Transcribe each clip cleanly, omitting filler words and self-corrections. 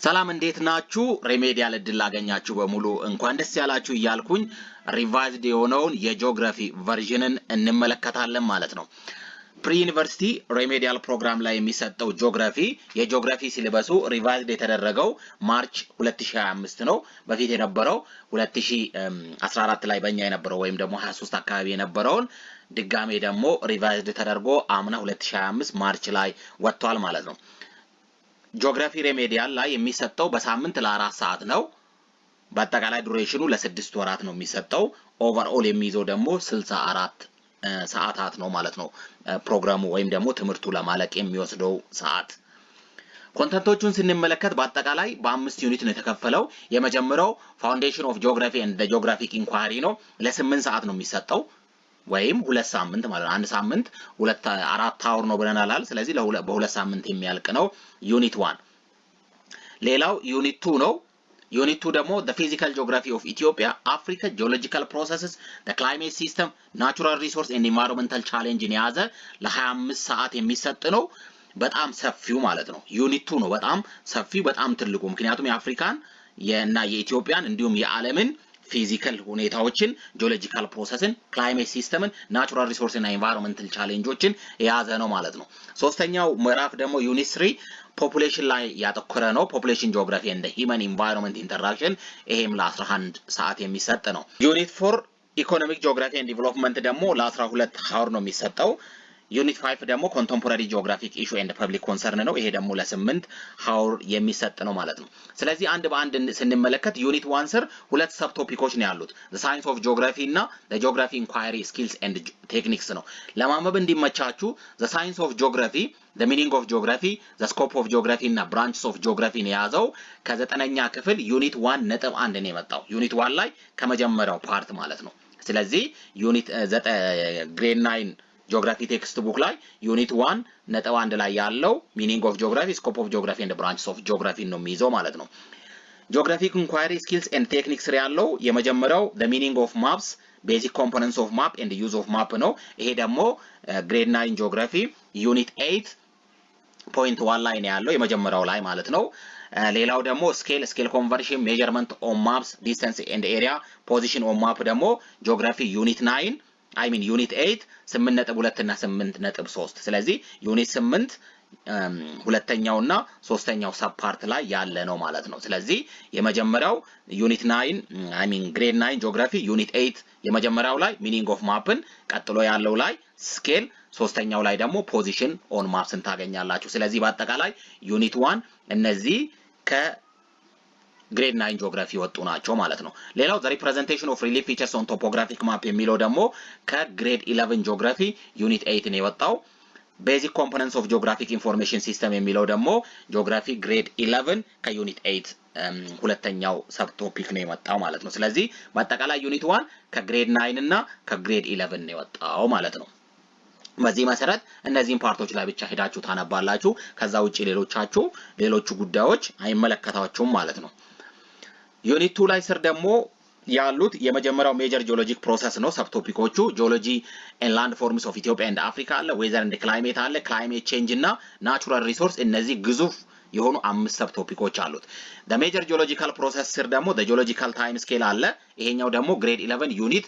ሰላም እንዴት ናችሁ? ሬሜዲያል እድል አገኛችሁ በሙሉ እንኳን ደስ ያላችሁ እያልኩኝ ሪቫይዝድ የሆነውን የጂኦግራፊ ቨርዥንን እንመለከታለን ማለት ነው። ፕሪ ዩኒቨርሲቲ ሬሜዲያል ፕሮግራም ላይ የሚሰጠው የጂኦግራፊ ሲሌበሱ ሪቫይዝድ የተደረገው ማርች 2025 ነው። በፊት የነበረው 2014 ላይ በእኛ የነበረው ወይም ደግሞ 23 አካባቢ የነበረውን ድጋሜ ደግሞ ሪቫይዝድ ተደርጎ አምና 2025 ማርች ላይ ወጥቷል ማለት ነው። ጂኦግራፊ ሬሜዲያል ላይ የሚሰጠው በሳምንት ለ4 ሰዓት ነው። በአጠቃላይ ዱሬሽኑ ለ6 ወራት ነው የሚሰጠው። ኦቨርኦል የሚይዘው ደግሞ 64 ሰዓታት ነው ማለት ነው። ፕሮግራሙ ወይም ደግሞ ትምህርቱ ለማለቅ የሚወስደው ሰዓት። ኮንተንቶቹን ስንመለከት በአጠቃላይ በ5 ዩኒት ነው የተከፈለው። የመጀመሪያው ፋውንዴሽን ኦፍ ጂኦግራፊ ኤንድ ጂኦግራፊክ ኢንኳሪ ነው። ለ8 ሰዓት ነው የሚሰጠው ወይም 2 ሳምንት ማለት ነው። አንድ ሳምንት 4 አወር ነው ብለናል። ስለዚህ በ2 ሳምንት የሚያልቅ ነው ዩኒት 1። ሌላው ዩኒት 2 ነው። ዩኒት 2 ደግሞ the physical geography of Ethiopia, Africa, geological processes, the climate system, natural resource and environmental challenge የያዘ ለ25 ሰዓት የሚሰጥ ነው። በጣም ሰፊው ማለት ነው። ዩኒት 2 ነው በጣም ሰፊው በጣም ትልቁ። ምክንያቱም የአፍሪካን እና የኢትዮጵያን እንዲሁም የዓለምን ፊዚካል ሁኔታዎችን ጂኦሎጂካል ፕሮሰስን ክላይሜት ሲስተምን ናቹራል ሪሶርስ እና ኤንቫይሮንመንታል ቻሌንጆችን የያዘ ነው ማለት ነው። ሶስተኛው ምዕራፍ ደግሞ ዩኒት 3 ፖፑሌሽን ላይ ያተኮረ ነው። ፖፑሌሽን ጂኦግራፊ ኤንድ ሂውመን ኢንቫይሮንመንት ኢንተራክሽን ይሄም ለ11 ሰዓት የሚሰጥ ነው። ዩኒት 4 ኢኮኖሚክ ጂኦግራፊ ኤንድ ዲቨሎፕመንት ደግሞ ለ12 አወር ነው የሚሰጠው። ዩኒት 5 ደግሞ ኮንቴምፖራሪ ጂኦግራፊክ ኢሹ ኤንድ ፐብሊክ ኮንሰርን ነው። ይሄ ደግሞ ለ8 አወር የሚሰጥ ነው ማለት ነው። ስለዚህ አንድ በአንድ ስንመለከት ዩኒት 1 ስር 2 ሰብ ቶፒኮች ነው ያሉት። the science of geography እና the geography inquiry skills and techniques ነው። ለማንበብ እንዲመቻችሁ the science of geography, the meaning of geography, the scope of geography እና branches of geography ነው የያዘው። ከ9ኛ ክፍል ዩኒት 1.1 ነው የመጣው። ዩኒት 1 ላይ ከመጀመሪያው ፓርት ማለት ነው። ስለዚህ ዩኒት ግሬድ 9 ጂኦግራፊ ቴክስት ቡክ ላይ ዩኒት 1.1 ላይ ያለው ሚኒንግ ኦፍ ጂኦግራፊ፣ ስኮፕ ኦፍ ጂኦግራፊ ኤንድ ብራንችስ ኦፍ ጂኦግራፊ ነው የሚይዘው ማለት ነው። ጂኦግራፊክ ኢንኳሪ ስኪልስ ኤንድ ቴክኒክስ ያለው የመጀመሪያው the meaning of maps, basic components of map and use of map ነው። ይሄ ደግሞ ግሬድ 9 ጂኦግራፊ ዩኒት 8.1 ላይ ነው ያለው የመጀመሪያው ላይ ማለት ነው። ሌላው ደግሞ ስኬል ኮንቨርሽን፣ ሜዠርመንት ኦን ማፕስ፣ ዲስታንስ ኤንድ ኤሪያ፣ ፖዚሽን ኦን ማፕ ደግሞ ጂኦግራፊ ዩኒት 9 ዩኒት 8 8.2 እና 8.3። ስለዚህ ዩኒት 8 ሁለተኛውና ሶስተኛው ሰብ ፓርት ላይ ያለ ነው ማለት ነው። ስለዚህ የመጀመሪያው ዩኒት 9 ግሬድ 9 ጂኦግራፊ ዩኒት 8 የመጀመሪያው ላይ ሚኒንግ ኦፍ ማፕን፣ ቀጥሎ ያለው ላይ ስኬል፣ ሶስተኛው ላይ ደግሞ ፖዚሽን ኦን ማፕስን ታገኛላችሁ። ስለዚህ በአጠቃላይ ዩኒት 1 እነዚህ ግሬድ 9 ጂኦግራፊ ወጡ ናቸው ማለት ነው። ሌላው the representation of relief features on topographic map የሚለው ደግሞ ከግሬድ 11 ጂኦግራፊ ዩኒት 8 ነው የወጣው። basic components of geographic information system የሚለው ደግሞ ጂኦግራፊ ግሬድ 11 ከዩኒት 8 ሁለተኛው ሰብ ቶፒክ ነው የወጣው ማለት ነው። ስለዚህ በአጠቃላይ ዩኒት 1 ከግሬድ 9 እና ከግሬድ 11 ነው የወጣው ማለት ነው። በዚህ መሰረት እነዚህን ፓርቶች ላይ ብቻ ሄዳችሁ ታነባላችሁ። ከዛ ውጪ ሌሎቹ ጉዳዮች አይመለከታችሁም ማለት ነው። ዩኒት 2 ላይ ስር ደግሞ ያሉት የመጀመሪያው ሜጀር ጂኦሎጂክ ፕሮሰስ ነው። ሰብ ቶፒኮቹ ጂኦሎጂ ኤንድ ላንድ ፎርምስ ኦፍ ኢትዮጵያ ኤንድ አፍሪካ አለ፣ ዌዘር ኤንድ ክላይሜት አለ፣ ክላይሜት ቼንጅ እና ናቹራል ሪሶርስ። እነዚህ ግዙፍ የሆኑ 5 ሰብ ቶፒኮች አሉት። the major geological process ስር ደግሞ the geological time scale አለ። ይሄኛው ደግሞ ግሬድ 11 ዩኒት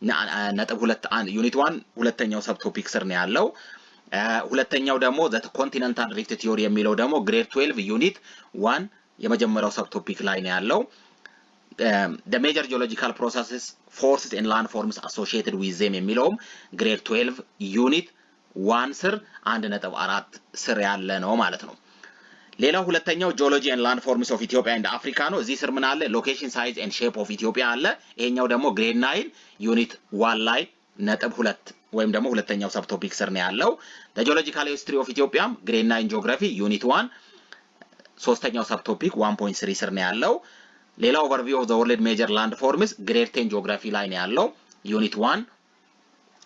1.2 ዩኒት 1 ሁለተኛው ሰብ ቶፒክ ስር ነው ያለው። ሁለተኛው ደግሞ the continental drift theory የሚለው ደግሞ ግሬድ 12 ዩኒት 1 የመጀመሪያው ሰብ ቶፒክ ላይ ነው ያለው። the major geological processes, forces and land forms associated with them የሚለውም ግሬድ 12 ዩኒት 1 ስር 1.4 ስር ያለ ነው ማለት ነው። ሌላው ሁለተኛው ጂኦሎጂ and land forms of Ethiopia and Africa ነው። እዚህ ስር ምን አለ? location, size and shape of Ethiopia አለ። ይሄኛው ደግሞ ግሬድ 9 ዩኒት 1 ላይ ነጥብ 2 ወይም ደግሞ ሁለተኛው ሰብ ቶፒክ ስር ነው ያለው። the geological history of Ethiopia ግሬድ 9 ጂኦግራፊ ዩኒት 1 ሶስተኛው ሰብ ቶፒክ 1.3 ስር ነው ያለው። ሌላው ኦቨርቪው ኦፍ ዘ ወርልድ ሜጀር ላንድ ፎርምስ ግሬድ 10 ጂኦግራፊ ላይ ነው ያለው ዩኒት 1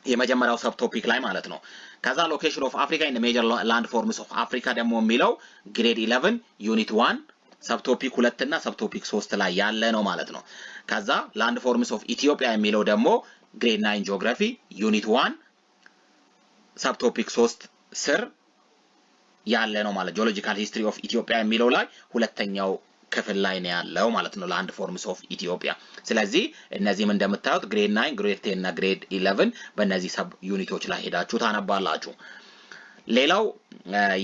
የመጀመሪያው ሰብ ቶፒክ ላይ ማለት ነው። ከዛ ሎኬሽን ኦፍ አፍሪካ ኢን ሜጀር ላንድ ፎርምስ ኦፍ አፍሪካ ደግሞ የሚለው ግሬድ 11 ዩኒት 1 ሰብ ቶፒክ 2 እና ሰብ ቶፒክ 3 ላይ ያለ ነው ማለት ነው። ከዛ ላንድ ፎርምስ ኦፍ ኢትዮጵያ የሚለው ደግሞ ግሬድ 9 ጂኦግራፊ ዩኒት 1 ሰብ ቶፒክ 3 ስር ያለ ነው ማለት ጂኦሎጂካል ሂስትሪ ኦፍ ኢትዮጵያ የሚለው ላይ ሁለተኛው ክፍል ላይ ነው ያለው ማለት ነው ላንድ ፎርምስ ኦፍ ኢትዮጵያ። ስለዚህ እነዚህም እንደምታዩት ግሬድ 9 ግሬድ 10 እና ግሬድ 11 በእነዚህ ሰብ ዩኒቶች ላይ ሄዳችሁ ታነባላችሁ። ሌላው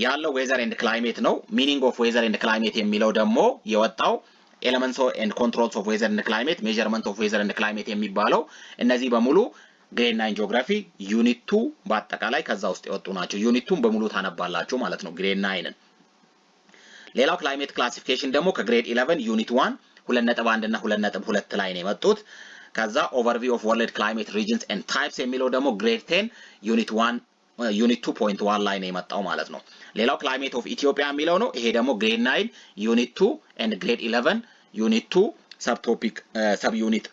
ያለው ዌዘር ኤንድ ክላይሜት ነው። ሚኒንግ ኦፍ ዌዘር ኤንድ ክላይሜት የሚለው ደግሞ የወጣው ኤሌመንትስ ኤንድ ኮንትሮልስ ኦፍ ዌዘር ኤንድ ክላይሜት፣ ሜዠርመንት ኦፍ ዌዘር ኤንድ ክላይሜት የሚባለው እነዚህ በሙሉ ግሬድ 9 ጂኦግራፊ ዩኒት 2 በአጠቃላይ ከዛ ውስጥ የወጡ ናቸው። ዩኒት 2 በሙሉ ታነባላችሁ ማለት ነው ግሬድ 9ን። ሌላው ክላይሜት ክላሲፊኬሽን ደግሞ ከግሬድ 11 ዩኒት 1 2.1 እና 2.2 ላይ ነው የመጡት። ከዛ ኦቨርቪው ኦፍ ወርልድ ክላይሜት ሪጅንስ ኤንድ ታይፕስ የሚለው ደግሞ ግሬድ 10 ዩኒት 2.1 ላይ ነው የመጣው ማለት ነው። ሌላው ክላይሜት ኦፍ ኢትዮጵያ የሚለው ነው። ይሄ ደግሞ ግሬድ 9 ዩኒት 2 ኤንድ ግሬድ 11 ዩኒት 2 ሰብ ቶፒክ ሰብ ዩኒት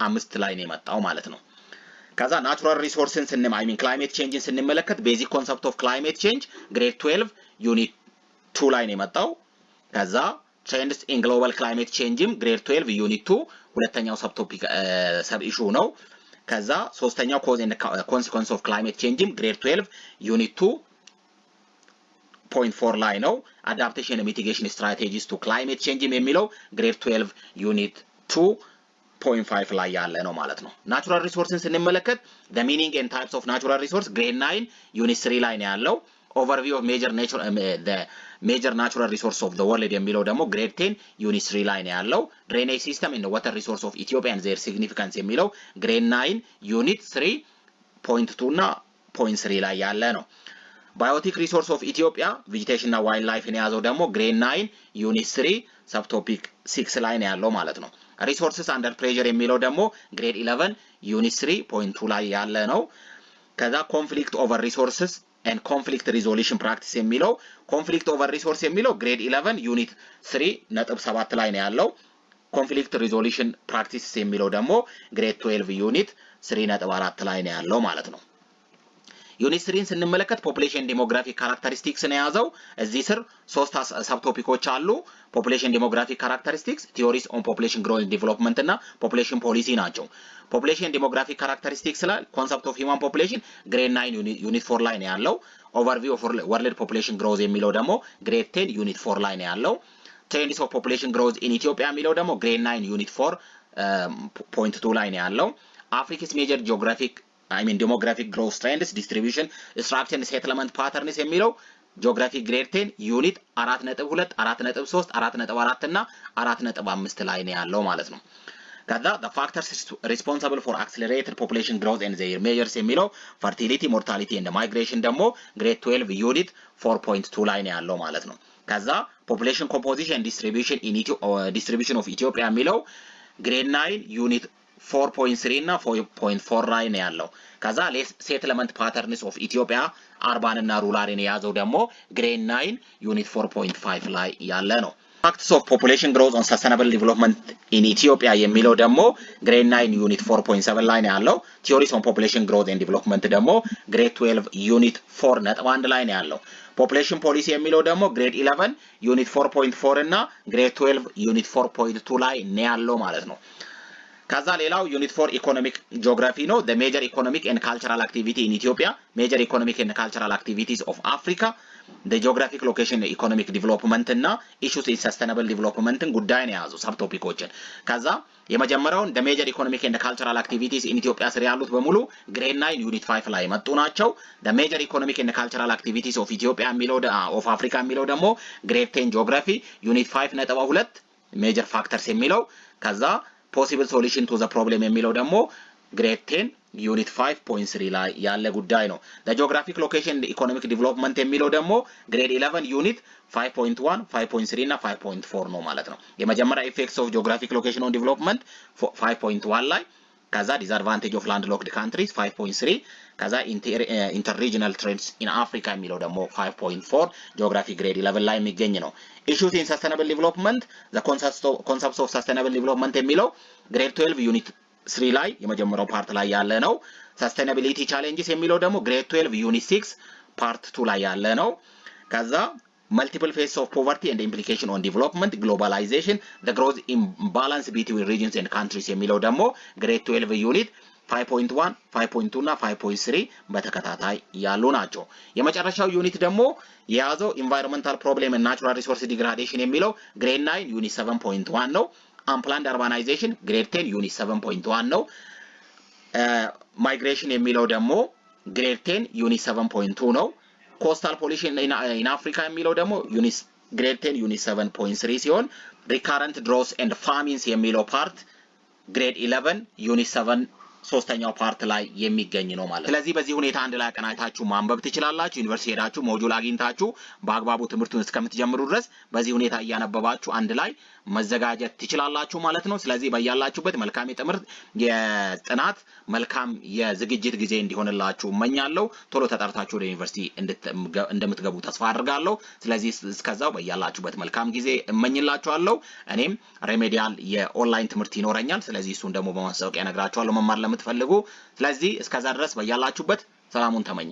5 ላይ ነው የመጣው ማለት ነው። ከዛ ናቹራል ሪሶርስን ክላይሜት ቼንጅን ስንመለከት ቤዚክ ኮንሰፕት ኦፍ ክላይሜት ቼንጅ ግሬድ 12 ዩኒት 2 ላይ ነው የመጣው። ከዛ ትሬንድስ ኢን ግሎባል ክላይሜት ቼንጅም ግሬድ 12 ዩኒት 2 ሁለተኛው ሰብ ቶፒክ ሰብ ኢሹ ነው። ከዛ ሶስተኛው ኮዝ ኤንድ ኮንሲኩዌንስ ኦፍ ክላይሜት ቼንጅም ግሬድ 12 ዩኒት 2.4 ላይ ነው። አዳፕቴሽን ኤንድ ሚቲጌሽን ስትራቴጂስ ቱ ክላይሜት ቼንጅም የሚለው ግሬድ 12 ዩኒት 2.5 ላይ ያለ ነው ማለት ነው። ናቹራል ሪሶርስን ስንመለከት the meaning and types of natural resource grade 9 ዩኒት 3 ላይ ነው ያለው። overview of major natural resource of the world የሚለው ደግሞ ግሬድ 10 ዩኒት 3 ላይ ነው ያለው። drainage system and the water resource of Ethiopia and their significance የሚለው ግሬድ 9 ዩኒት 3.2 እና 0.3 ላይ ያለ ነው። biotic resource of Ethiopia vegetation እና wildlife የያዘው ደግሞ ግሬድ 9 ዩኒት 3 subtopic 6 ላይ ነው ያለው ማለት ነው። resources under pressure የሚለው ደግሞ ግሬድ 11 ዩኒት 3.2 ላይ ያለ ነው። ከዛ conflict over resources and conflict resolution practice የሚለው conflict over resource የሚለው ግሬድ 11 ዩኒት 3.7 ላይ ነው ያለው። conflict resolution practice የሚለው ደግሞ ግሬድ 12 ዩኒት 3.4 ላይ ነው ያለው ማለት ነው። ዩኒት 3ን ስንመለከት ፖፑሌሽን ዲሞግራፊክ ካራክተሪስቲክስ ነው የያዘው። እዚህ ስር ሶስት ሰብ ቶፒኮች አሉ። ፖፑሌሽን ዲሞግራፊክ ካራክተሪስቲክስ፣ ቲዮሪስ ኦን ፖፑሌሽን ግሮዝ ዲቨሎፕመንት እና ፖፑሌሽን ፖሊሲ ናቸው። ፖፑሌሽን ዲሞግራፊክ ካራክተሪስቲክስ ላይ ኮንሰፕት ኦፍ ሂውማን ፖፑሌሽን ግሬድ 9 ዩኒት 4 ላይ ነው ያለው። ኦቨርቪው ኦፍ ወርልድ ፖፑሌሽን ግሮዝ የሚለው ደግሞ ግሬድ 10 ዩኒት 4 ላይ ነው ያለው። ትሬንድስ ኦፍ ፖፑሌሽን ግሮዝ ኢን ኢትዮጵያ የሚለው ደግሞ ግሬድ 9 ዩኒት 4.2 ላይ ነው ያለው። አፍሪካስ ሜጀር ጂኦግራፊክ demographic growth trends, distribution, structure and settlement patterns የሚለው ጂኦግራፊክ ግሬድ 10 ዩኒት 4.2 4.3 4.4 እና 4.5 ላይ ነው ያለው ማለት ነው። ከዛ the factors responsible for accelerated population growth and their measures የሚለው fertility, mortality and migration ደግሞ ግሬድ 12 ዩኒት 4.2 ላይ ነው ያለው ማለት ነው። ከዛ population composition and distribution of Ethiopia የሚለው ግሬድ 9 ዩኒት 4.3 እና 4.4 ላይ ነው ያለው። ከዛ ሴትልመንት ፓተርንስ ኦፍ ኢትዮጵያ አርባን እና ሩራልን የያዘው ደግሞ ግሬድ 9 ዩኒት 4.5 ላይ ያለ ነው። ፋክትስ ኦፍ ፖፑሌሽን ግሮዝ ኦን ሰስተናብል ዲቨሎፕመንት ኢን ኢትዮጵያ የሚለው ደግሞ ግሬድ 9 ዩኒት 4.7 ላይ ነው ያለው። ቲዮሪስ ኦን ፖፑሌሽን ግሮዝ ኤንድ ዲቨሎፕመንት ደግሞ ግሬድ 12 ዩኒት 4.1 ላይ ነው ያለው። ፖፑሌሽን ፖሊሲ የሚለው ደግሞ ግሬድ 11 ዩኒት 4.4 እና ግሬድ 12 ዩኒት 4.2 ላይ ነው ያለው ማለት ነው። ከዛ ሌላው ዩኒት 4 ኢኮኖሚክ ጂኦግራፊ ነው። the major economic and cultural activity in Ethiopia, major economic and cultural activities of Africa, the geographic location economic development እና issues in sustainable development ጉዳይ ነው ያዙ ሰብ ቶፒኮችን። ከዛ የመጀመሪያውን the major economic and cultural activities in Ethiopia ስር ያሉት በሙሉ ግሬድ 9 ዩኒት 5 ላይ መጡ ናቸው። the major economic and cultural activities of Ethiopia የሚለው of Africa የሚለው ደግሞ ግሬድ 10 ጂኦግራፊ ዩኒት 5.2 major factors የሚለው ከዛ possible solution to the problem የሚለው ደግሞ ግሬድ 10 ዩኒት 5.3 ላይ ያለ ጉዳይ ነው። the geographic location and economic development የሚለው ደግሞ ግሬድ 11 ዩኒት 5.1 5.3 እና 5.4 ነው ማለት ነው። የመጀመሪያ effects of geographic location on development 5.1 ላይ ከዛ disadvantage of landlocked countries 5.3 ከዛ interregional trends in Africa የሚለው ደግሞ 5.4 geographic grade 11 ላይ የሚገኝ ነው። issues in sustainable development the concepts of sustainable development የሚለው grade 12 unit 3 ላይ የመጀመሪያው ፓርት ላይ ያለ ነው። sustainability challenges የሚለው ደግሞ grade 12 unit 6 part 2 ላይ ያለ ነው። ከዛ multiple phases of poverty and implication on development, globalization, the growth imbalance between regions and countries የሚለው ደግሞ grade 12 unit 5.1 5.2 እና 5.3 በተከታታይ ያሉ ናቸው። የመጨረሻው ዩኒት ደግሞ የያዘው ኢንቫይሮንመንታል ፕሮብሌም እና ናቹራል ሪሶርስ ዲግራዴሽን የሚለው ግሬድ 9 ዩኒት 7.1 ነው። አንፕላንድ አርባናይዜሽን ግሬድ 10 ዩኒት 7.1 ነው። ማይግሬሽን የሚለው ደግሞ ግሬድ 10 ዩኒት 7.2 ነው። ኮስታል ፖሊሽን ኢን አፍሪካ የሚለው ደግሞ ግሬድ 10 ዩኒት 7.3 ሲሆን ሪካረንት ድሮስ ኤንድ ፋሚንስ የሚለው ፓርት ግሬድ 11 ዩኒት 7 ሶስተኛው ፓርት ላይ የሚገኝ ነው ማለት። ስለዚህ በዚህ ሁኔታ አንድ ላይ አቀናጅታችሁ ማንበብ ትችላላችሁ። ዩኒቨርሲቲ ሄዳችሁ ሞጁል አግኝታችሁ በአግባቡ ትምህርቱን እስከምትጀምሩ ድረስ በዚህ ሁኔታ እያነበባችሁ አንድ ላይ መዘጋጀት ትችላላችሁ ማለት ነው። ስለዚህ በያላችሁበት መልካም የጥናት መልካም የዝግጅት ጊዜ እንዲሆንላችሁ እመኛለሁ። ቶሎ ተጠርታችሁ ወደ ዩኒቨርሲቲ እንደምትገቡ ተስፋ አድርጋለሁ። ስለዚህ እስከዛው በያላችሁበት መልካም ጊዜ እመኝላችኋለሁ። እኔም ሬሜዲያል የኦንላይን ትምህርት ይኖረኛል። ስለዚህ እሱን ደግሞ በማስታወቂያ እነግራችኋለሁ መማር ለምትፈልጉ። ስለዚህ እስከዛ ድረስ በያላችሁበት ሰላሙን ተመኘ